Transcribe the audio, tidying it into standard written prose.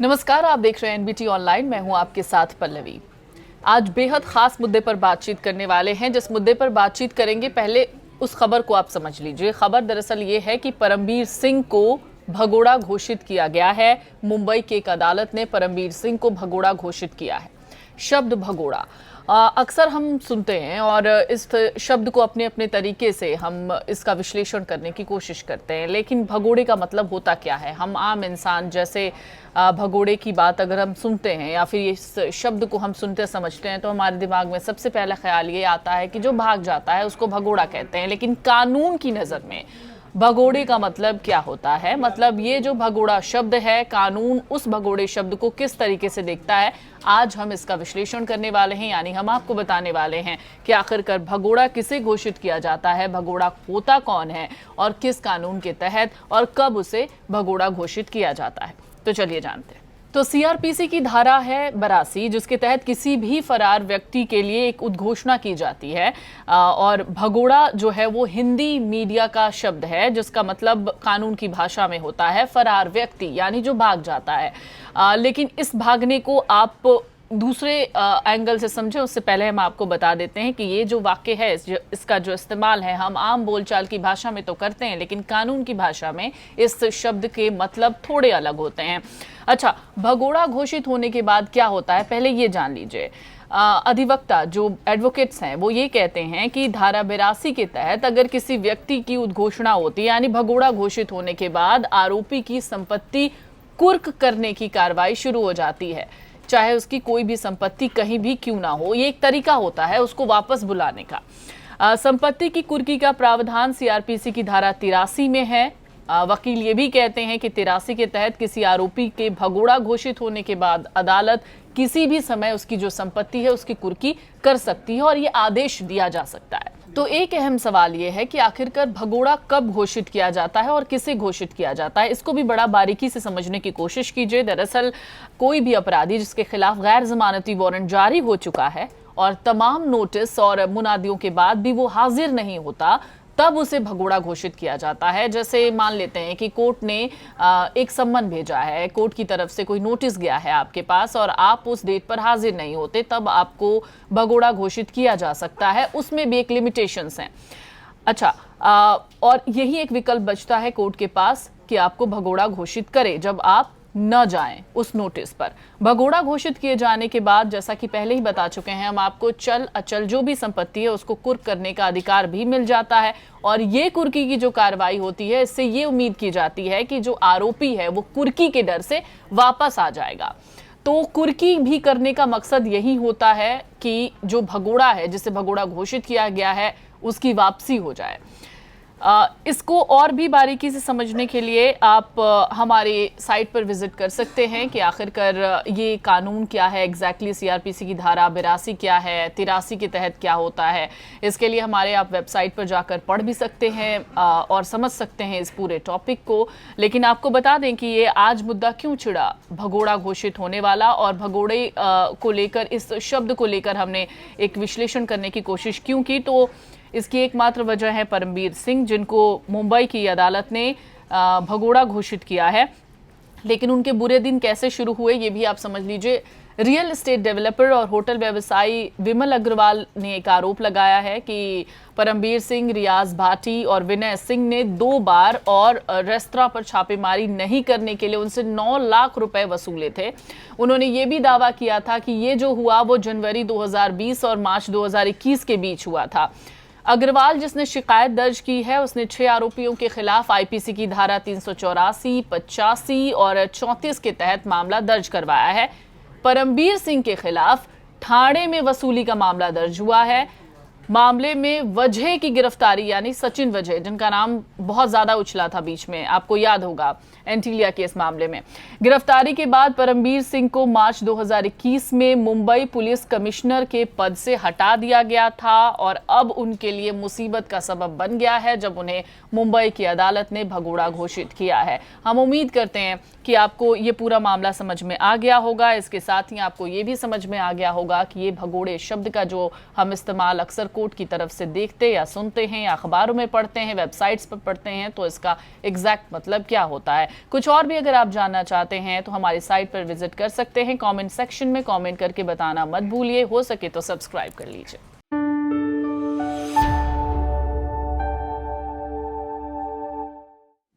नमस्कार, आप देख रहे हैं एनबीटी ऑनलाइन। मैं हूं आपके साथ पल्लवी। आज बेहद खास मुद्दे पर बातचीत करने वाले हैं। जिस मुद्दे पर बातचीत करेंगे, पहले उस खबर को आप समझ लीजिए। खबर दरअसल ये है कि परमबीर सिंह को भगोड़ा घोषित किया गया है। मुंबई की एक अदालत ने परमबीर सिंह को भगोड़ा घोषित किया है। शब्द भगोड़ा अक्सर हम सुनते हैं और इस शब्द को अपने अपने तरीके से हम इसका विश्लेषण करने की कोशिश करते हैं, लेकिन भगोड़े का मतलब होता क्या है? हम आम इंसान जैसे भगोड़े की बात अगर हम सुनते हैं या फिर इस शब्द को हम सुनते समझते हैं तो हमारे दिमाग में सबसे पहला ख्याल ये आता है कि जो भाग जाता है उसको भगोड़ा कहते हैं। लेकिन कानून की नज़र में भगोड़े का मतलब क्या होता है? मतलब ये जो भगोड़ा शब्द है, कानून उस भगोड़े शब्द को किस तरीके से देखता है, आज हम इसका विश्लेषण करने वाले हैं। यानी हम आपको बताने वाले हैं कि आखिरकार भगोड़ा किसे घोषित किया जाता है, भगोड़ा होता कौन है और किस कानून के तहत और कब उसे भगोड़ा घोषित किया जाता है। तो चलिए जानते हैं। तो सीआरपीसी की धारा है 82, जिसके तहत किसी भी फरार व्यक्ति के लिए एक उद्घोषणा की जाती है। और भगोड़ा जो है वो हिंदी मीडिया का शब्द है, जिसका मतलब कानून की भाषा में होता है फरार व्यक्ति, यानी जो भाग जाता है। लेकिन इस भागने को आप दूसरे एंगल से समझें उससे पहले हम आपको बता देते हैं कि ये जो वाक्य है, इसका जो इस्तेमाल है हम आम बोलचाल की भाषा में तो करते हैं, लेकिन कानून की भाषा में इस शब्द के मतलब थोड़े अलग होते हैं। अच्छा, भगोड़ा घोषित होने के बाद क्या होता है, पहले ये जान लीजिए। अधिवक्ता जो एडवोकेट्स हैं वो ये कहते हैं कि धारा 82 के तहत अगर किसी व्यक्ति की उद्घोषणा होती है, यानी भगोड़ा घोषित होने के बाद आरोपी की संपत्ति कुर्क करने की कार्रवाई शुरू हो जाती है, चाहे उसकी कोई भी संपत्ति कहीं भी क्यों ना हो। ये एक तरीका होता है उसको वापस बुलाने का। संपत्ति की कुर्की का प्रावधान सीआरपीसी की धारा 83 में है। वकील ये भी कहते हैं कि 83 के तहत किसी आरोपी के भगोड़ा घोषित होने के बाद अदालत किसी भी समय उसकी जो संपत्ति है उसकी कुर्की कर सकती है और ये आदेश दिया जा सकता है। तो एक अहम सवाल ये है कि आखिरकार भगोड़ा कब घोषित किया जाता है और किसे घोषित किया जाता है, इसको भी बड़ा बारीकी से समझने की कोशिश कीजिए। दरअसल कोई भी अपराधी जिसके खिलाफ गैर जमानती वारंट जारी हो चुका है और तमाम नोटिस और मुनादियों के बाद भी वो हाजिर नहीं होता, तब उसे भगोड़ा घोषित किया जाता है। जैसे मान लेते हैं कि कोर्ट ने एक सम्मन भेजा है, कोर्ट की तरफ से कोई नोटिस गया है आपके पास और आप उस डेट पर हाजिर नहीं होते, तब आपको भगोड़ा घोषित किया जा सकता है। उसमें भी एक लिमिटेशंस हैं। अच्छा, और यही एक विकल्प बचता है कोर्ट के पास कि आपको भगोड़ा घोषित करे जब आप न जाएं उस नोटिस पर। भगोड़ा घोषित किए जाने के बाद, जैसा कि पहले ही बता चुके हैं हम आपको, चल अचल जो भी संपत्ति है उसको कुर्क करने का अधिकार भी मिल जाता है। और ये कुर्की की जो कार्रवाई होती है, इससे ये उम्मीद की जाती है कि जो आरोपी है वो कुर्की के डर से वापस आ जाएगा। तो कुर्की भी करने का मकसद यही होता है कि जो भगोड़ा है, जिसे भगोड़ा घोषित किया गया है, उसकी वापसी हो जाए। इसको और भी बारीकी से समझने के लिए आप हमारे साइट पर विजिट कर सकते हैं कि आखिरकार ये कानून क्या है, एग्जैक्टली सीआरपीसी की धारा 82 क्या है, 83 के तहत क्या होता है। इसके लिए हमारे आप वेबसाइट पर जाकर पढ़ भी सकते हैं और समझ सकते हैं इस पूरे टॉपिक को। लेकिन आपको बता दें कि ये आज मुद्दा क्यों छिड़ा, भगोड़ा घोषित होने वाला, और भगोड़े को लेकर, इस शब्द को लेकर हमने एक विश्लेषण करने की कोशिश क्यों की, तो इसकी एकमात्र वजह है परमबीर सिंह, जिनको मुंबई की अदालत ने भगोड़ा घोषित किया है। लेकिन उनके बुरे दिन कैसे शुरू हुए ये भी आप समझ लीजिए। रियल एस्टेट डेवलपर और होटल व्यवसायी विमल अग्रवाल ने एक आरोप लगाया है कि परमबीर सिंह, रियाज भाटी और विनय सिंह ने 2 बार और रेस्तरां पर छापेमारी नहीं करने के लिए उनसे 9 लाख रुपए वसूले थे। उन्होंने ये भी दावा किया था कि ये जो हुआ वो जनवरी 2020 और मार्च 2021 के बीच हुआ था। अग्रवाल, जिसने शिकायत दर्ज की है, उसने 6 आरोपियों के खिलाफ आईपीसी की धारा 384, 85 और 34 के तहत मामला दर्ज करवाया है। परमबीर सिंह के खिलाफ ठाणे में वसूली का मामला दर्ज हुआ है। मामले में वजह की गिरफ्तारी, यानी सचिन वजह, जिनका नाम बहुत ज्यादा उछला था बीच में, आपको याद होगा एंटीलिया केस मामले में, गिरफ्तारी के बाद परमबीर सिंह को मार्च 2021 में मुंबई पुलिस कमिश्नर के पद से हटा दिया गया था और अब उनके लिए मुसीबत का सबब बन गया है जब उन्हें मुंबई की अदालत ने भगोड़ा घोषित किया है। हम उम्मीद करते हैं कि आपको ये पूरा मामला समझ में आ गया होगा। इसके साथ ही आपको ये भी समझ में आ गया होगा कि ये भगोड़े शब्द का जो हम इस्तेमाल अक्सर कोर्ट की तरफ से देखते या सुनते हैं या अखबारों में पढ़ते हैं, वेबसाइट्स पर पढ़ते हैं, तो इसका एग्जैक्ट मतलब क्या होता है। कुछ और भी अगर आप जानना चाहते हैं तो हमारी साइट पर विजिट कर सकते हैं। कमेंट सेक्शन में कमेंट करके बताना मत भूलिए। हो सके तो सब्सक्राइब कर लीजिए।